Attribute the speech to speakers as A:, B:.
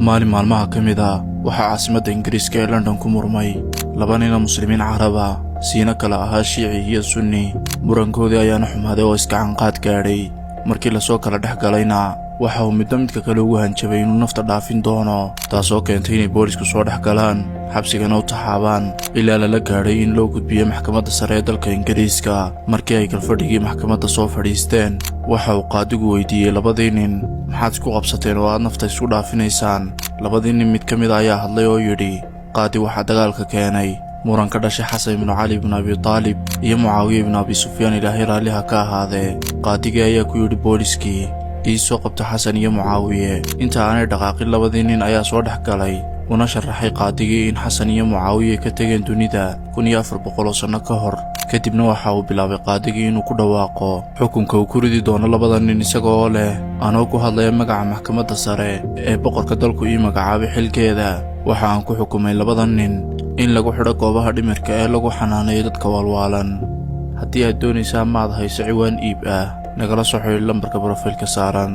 A: maalin maalmaha ka mid ah waxaa caasimadda Ingiriiska ee London ku murmay laba nin oo muslimiin Carab ah siina kala ahaa Shiici iyo Sunni. murankoodii ayaana xumaaday oo iska canqaad gaadhay. markii la soo kala dhex galayna waxa uu midka kale ugu hanjabay inuu nafta dhaafin doono, taasoo keentay inay boolisku soo dhex galaan xabsigana u taxaabaan ilaa lala gaadhay in loo gudbiyo maxkamadda sare ee dalka Ingiriiska. markii ay kalfadhigii maxkamadda soo fadhiisteen waxa uu qaadigu weydiiyey labadii nin, maxaad isku qabsateen oo aad nafta isku dhaafinaysaan? labadii nin mid ka mid ayaa hadlay oo yidhi, qaadi waxaa dagaalka keenay muran ka dhashay Xasan ibn Cali ibn Abi Talib iyo Mucaawiya ibn Abi Sufyaan ilaahay raalliha ka ahaadee. qaadigii ayaa ku yidhi booliskii, ii soo qabta Xasan iyo Mucaawiye. inta aanay dhaqaaqin labadii nin ayaa soo dhex galay una sharaxay qaadigii in Xasan iyo Mucaawiye ka tageen dunida 1400 sano ka hor. kadibna waxa uu bilaabay qaadigii inuu ku dhawaaqo xukunka uu ku ridi doono labada nin isagoo leh, anoo ku hadlaya magaca maxkamadda sare ee boqorka dalku ii magacaabay xilkeeda, waxa aan ku xukumay labada nin in lagu xidho goobaha dhimirka ee lagu xanaaneeyo dadka walwaalan. haddii aad doonaysaa maad hayso ciwaan iib ah, nagala soo xidhiidh lambarka profiilka saaran.